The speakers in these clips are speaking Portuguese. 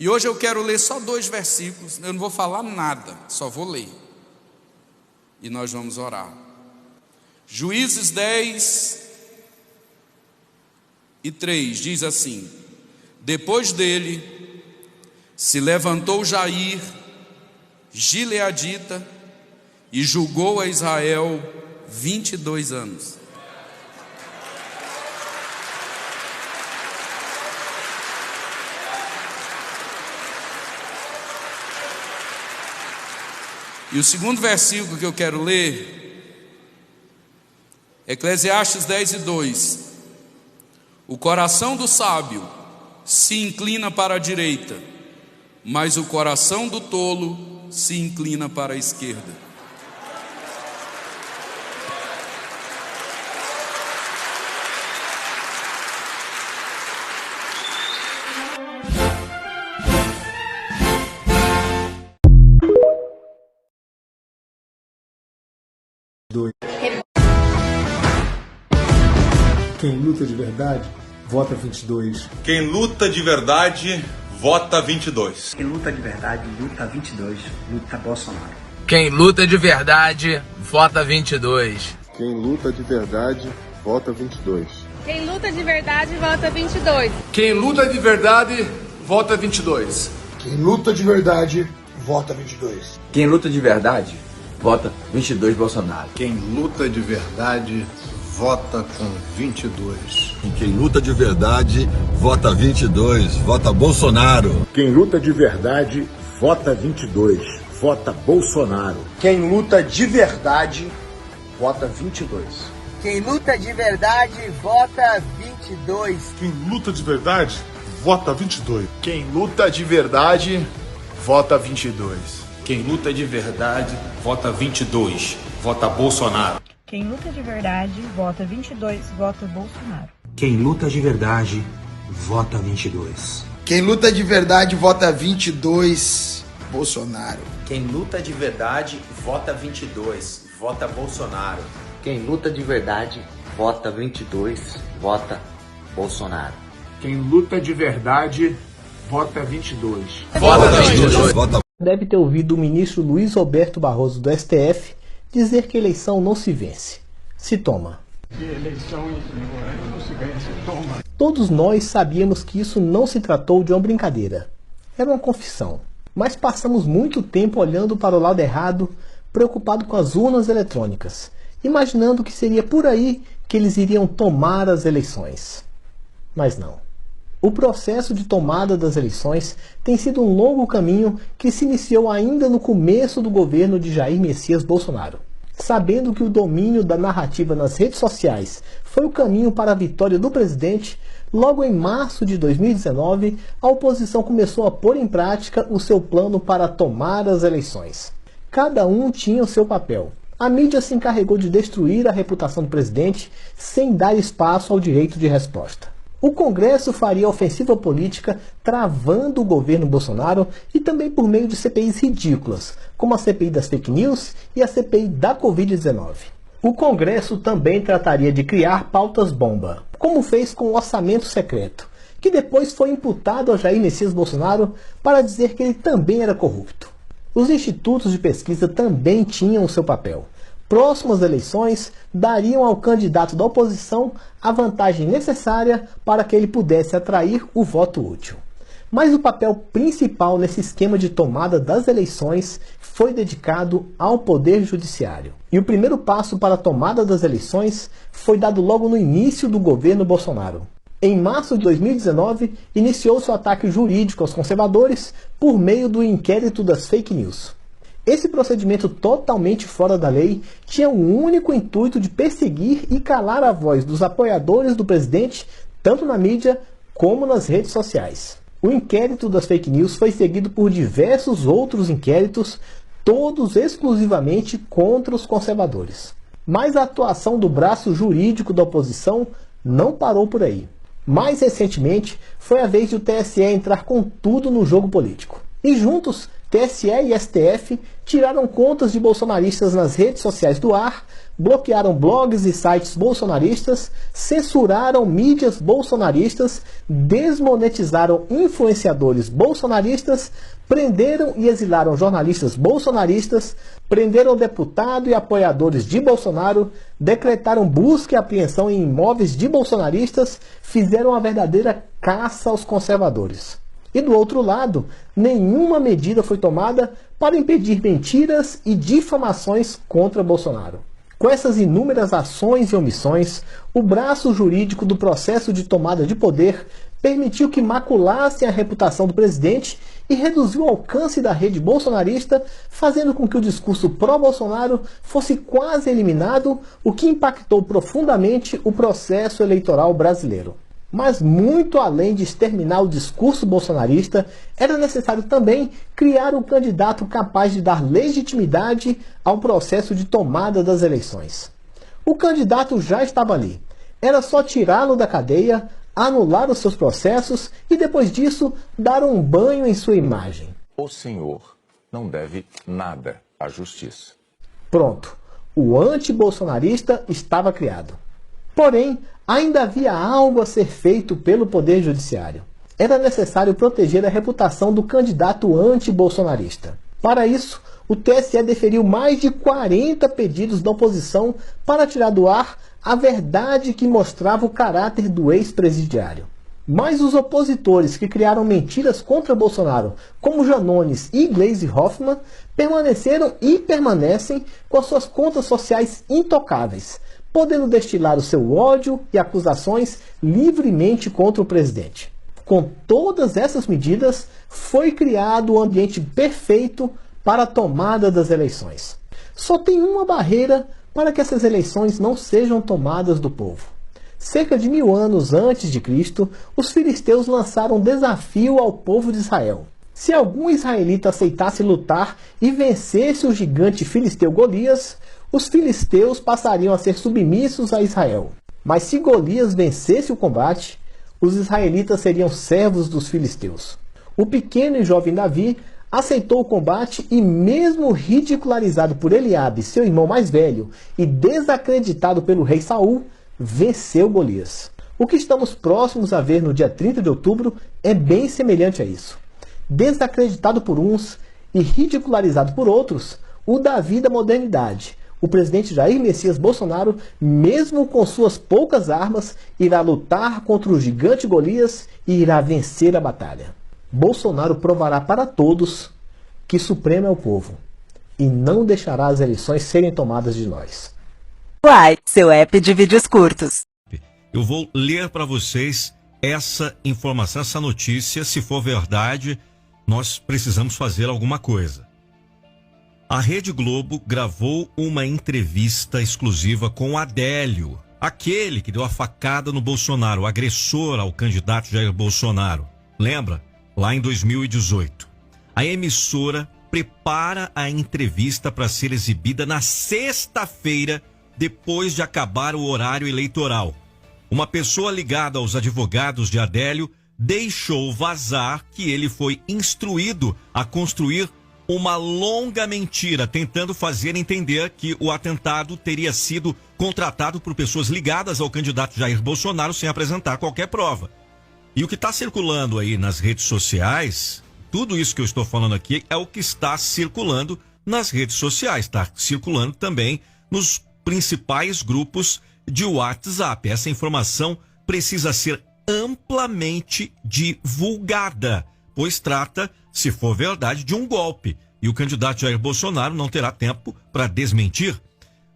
E hoje eu quero ler só 2 versículos, eu não vou falar nada, só vou ler. E nós vamos orar. Juízes 10:3 diz assim: depois dele se levantou Jair, gileadita, e julgou a Israel 22 anos. E o segundo versículo que eu quero ler, Eclesiastes 10:2. O coração do sábio se inclina para a direita, mas o coração do tolo se inclina para a esquerda. Quem luta de verdade, vota 22. Quem luta de verdade, vota 22. Quem luta de verdade, luta 22. Luta Bolsonaro. Quem luta de verdade, vota 22. Quem luta de verdade, vota 22. Quem luta de verdade, vota 22. Quem luta de verdade, vota 22. Quem luta de verdade, vota 22. Quem luta de verdade, vota 22 Bolsonaro. Quem luta de verdade, vota com 22. E quem luta de verdade, vota 22, vota Bolsonaro. Quem luta de verdade, vota 22, vota Bolsonaro. Quem luta de verdade, vota 22. Quem luta de verdade, vota 22. Quem luta de verdade, vota 22. Quem luta de verdade, vota 22. Quem luta de verdade, vota 22, vota Bolsonaro. Quem luta de verdade, vota 22, vota Bolsonaro. Quem luta de verdade, vota 22. Quem luta de verdade, vota 22, Bolsonaro. Quem luta de verdade, vota 22, vota Bolsonaro. Quem luta de verdade, vota 22, vota Bolsonaro. Quem luta de verdade, vota 22. Vota 22. Deve ter ouvido o ministro Luiz Roberto Barroso do STF dizer que eleição não se vence, se toma. Eleições não se ganha, se toma. Todos nós sabíamos que isso não se tratou de uma brincadeira. Era uma confissão. Mas passamos muito tempo olhando para o lado errado, preocupado com as urnas eletrônicas, imaginando que seria por aí que eles iriam tomar as eleições. Mas não. O processo de tomada das eleições tem sido um longo caminho que se iniciou ainda no começo do governo de Jair Messias Bolsonaro. Sabendo que o domínio da narrativa nas redes sociais foi o caminho para a vitória do presidente, logo em março de 2019, a oposição começou a pôr em prática o seu plano para tomar as eleições. Cada um tinha o seu papel. A mídia se encarregou de destruir a reputação do presidente sem dar espaço ao direito de resposta. O Congresso faria ofensiva política travando o governo Bolsonaro e também por meio de CPIs ridículas, como a CPI das fake news e a CPI da Covid-19. O Congresso também trataria de criar pautas-bomba, como fez com o orçamento secreto, que depois foi imputado a Jair Messias Bolsonaro para dizer que ele também era corrupto. Os institutos de pesquisa também tinham o seu papel. Próximas eleições dariam ao candidato da oposição a vantagem necessária para que ele pudesse atrair o voto útil. Mas o papel principal nesse esquema de tomada das eleições foi dedicado ao Poder Judiciário. E o primeiro passo para a tomada das eleições foi dado logo no início do governo Bolsonaro. Em março de 2019, iniciou-se o ataque jurídico aos conservadores por meio do inquérito das fake news. Esse procedimento totalmente fora da lei tinha o único intuito de perseguir e calar a voz dos apoiadores do presidente, tanto na mídia como nas redes sociais. O inquérito das fake news foi seguido por diversos outros inquéritos, todos exclusivamente contra os conservadores. Mas a atuação do braço jurídico da oposição não parou por aí. Mais recentemente, foi a vez de o TSE entrar com tudo no jogo político. E juntos TSE e STF tiraram contas de bolsonaristas nas redes sociais do ar, bloquearam blogs e sites bolsonaristas, censuraram mídias bolsonaristas, desmonetizaram influenciadores bolsonaristas, prenderam e exilaram jornalistas bolsonaristas, prenderam deputado e apoiadores de Bolsonaro, decretaram busca e apreensão em imóveis de bolsonaristas, fizeram uma verdadeira caça aos conservadores. E do outro lado, nenhuma medida foi tomada para impedir mentiras e difamações contra Bolsonaro. Com essas inúmeras ações e omissões, o braço jurídico do processo de tomada de poder permitiu que maculassem a reputação do presidente e reduziu o alcance da rede bolsonarista, fazendo com que o discurso pró-Bolsonaro fosse quase eliminado, o que impactou profundamente o processo eleitoral brasileiro. Mas muito além de exterminar o discurso bolsonarista, era necessário também criar um candidato capaz de dar legitimidade ao processo de tomada das eleições. O candidato já estava ali. Era só tirá-lo da cadeia, anular os seus processos e depois disso dar um banho em sua imagem. O senhor não deve nada à justiça. Pronto, o anti-bolsonarista estava criado. Porém, ainda havia algo a ser feito pelo Poder Judiciário. Era necessário proteger a reputação do candidato anti-bolsonarista. Para isso, o TSE deferiu mais de 40 pedidos da oposição para tirar do ar a verdade que mostrava o caráter do ex-presidiário. Mas os opositores que criaram mentiras contra Bolsonaro, como Janones e Gleisi Hoffmann, permaneceram e permanecem com as suas contas sociais intocáveis, podendo destilar o seu ódio e acusações livremente contra o presidente. Com todas essas medidas, foi criado o ambiente perfeito para a tomada das eleições. Só tem uma barreira para que essas eleições não sejam tomadas do povo. Cerca de 1000 anos antes de Cristo, os filisteus lançaram um desafio ao povo de Israel. Se algum israelita aceitasse lutar e vencesse o gigante filisteu Golias, os filisteus passariam a ser submissos a Israel. Mas se Golias vencesse o combate, os israelitas seriam servos dos filisteus. O pequeno e jovem Davi aceitou o combate e, mesmo ridicularizado por Eliabe, seu irmão mais velho, e desacreditado pelo rei Saul, venceu Golias. O que estamos próximos a ver no dia 30 de outubro é bem semelhante a isso. Desacreditado por uns e ridicularizado por outros, o Davi da modernidade, o presidente Jair Messias Bolsonaro, mesmo com suas poucas armas, irá lutar contra o gigante Golias e irá vencer a batalha. Bolsonaro provará para todos que supremo é o povo e não deixará as eleições serem tomadas de nós. Uai, seu app de vídeos curtos. Eu vou ler para vocês essa informação, essa notícia. Se for verdade, nós precisamos fazer alguma coisa. A Rede Globo gravou uma entrevista exclusiva com Adélio, aquele que deu a facada no Bolsonaro, o agressor ao candidato Jair Bolsonaro. Lembra? Lá em 2018. A emissora prepara a entrevista para ser exibida na sexta-feira, depois de acabar o horário eleitoral. Uma pessoa ligada aos advogados de Adélio deixou vazar que ele foi instruído a construir uma longa mentira, tentando fazer entender que o atentado teria sido contratado por pessoas ligadas ao candidato Jair Bolsonaro sem apresentar qualquer prova. E o que está circulando aí nas redes sociais, tudo isso que eu estou falando aqui é o que está circulando nas redes sociais, está circulando também nos principais grupos de WhatsApp. Essa informação precisa ser amplamente divulgada, pois trata, se for verdade, de um golpe. E o candidato Jair Bolsonaro não terá tempo para desmentir.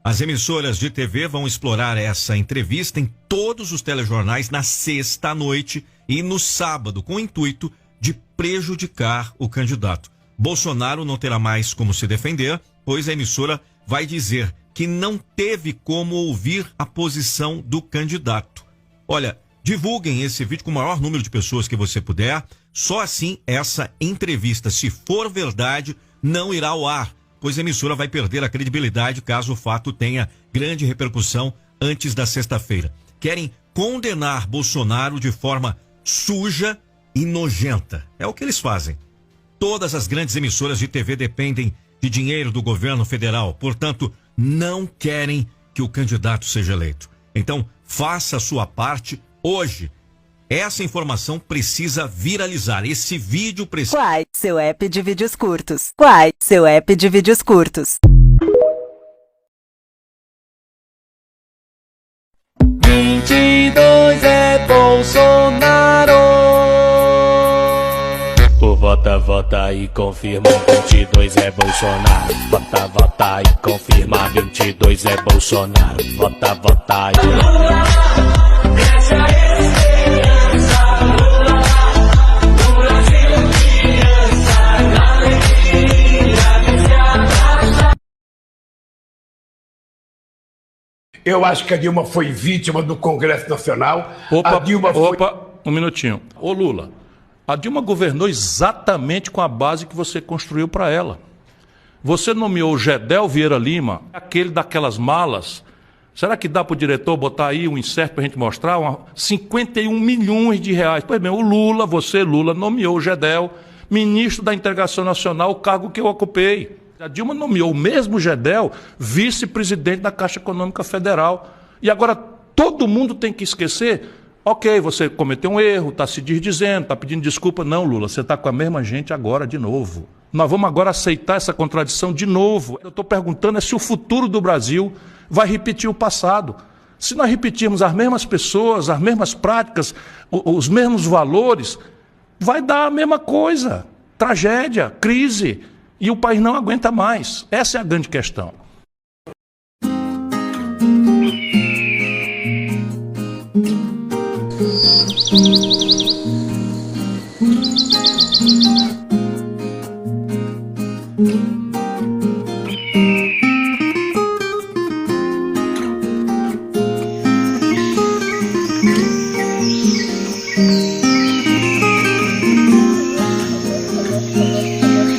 As emissoras de TV vão explorar essa entrevista em todos os telejornais na sexta à noite e no sábado, com o intuito de prejudicar o candidato. Bolsonaro não terá mais como se defender, pois a emissora vai dizer que não teve como ouvir a posição do candidato. Olha, divulguem esse vídeo com o maior número de pessoas que você puder. Só assim essa entrevista, se for verdade, não irá ao ar, pois a emissora vai perder a credibilidade caso o fato tenha grande repercussão antes da sexta-feira. Querem condenar Bolsonaro de forma suja e nojenta. É o que eles fazem. todas as grandes emissoras de TV dependem de dinheiro do governo federal, portanto, não querem que o candidato seja eleito. Então, faça a sua parte hoje. Essa informação precisa viralizar. Esse vídeo precisa... Quai, seu app de vídeos curtos. Quai, seu app de vídeos curtos. 22 é Bolsonaro. O vota e confirma, 22 é Bolsonaro. Vota e confirma, 22 é Bolsonaro. Vota e... Eu acho que a Dilma foi vítima do Congresso Nacional. Um minutinho. Ô Lula, a Dilma governou exatamente com a base que você construiu para ela. Você nomeou o Gedel Vieira Lima, aquele daquelas malas. Será que dá para o diretor botar aí um insert para a gente mostrar? 51 milhões de reais. Pois bem, Lula, nomeou o Gedel, ministro da Integração Nacional, o cargo que eu ocupei. A Dilma nomeou o mesmo Gedel vice-presidente da Caixa Econômica Federal. E agora todo mundo tem que esquecer, ok, você cometeu um erro, está se desdizendo, está pedindo desculpa. Não, Lula, você está com a mesma gente agora de novo. Nós vamos agora aceitar essa contradição de novo. Eu estou perguntando se o futuro do Brasil vai repetir o passado. Se nós repetirmos as mesmas pessoas, as mesmas práticas, os mesmos valores, vai dar a mesma coisa. Tragédia, crise. E o país não aguenta mais. Essa é a grande questão.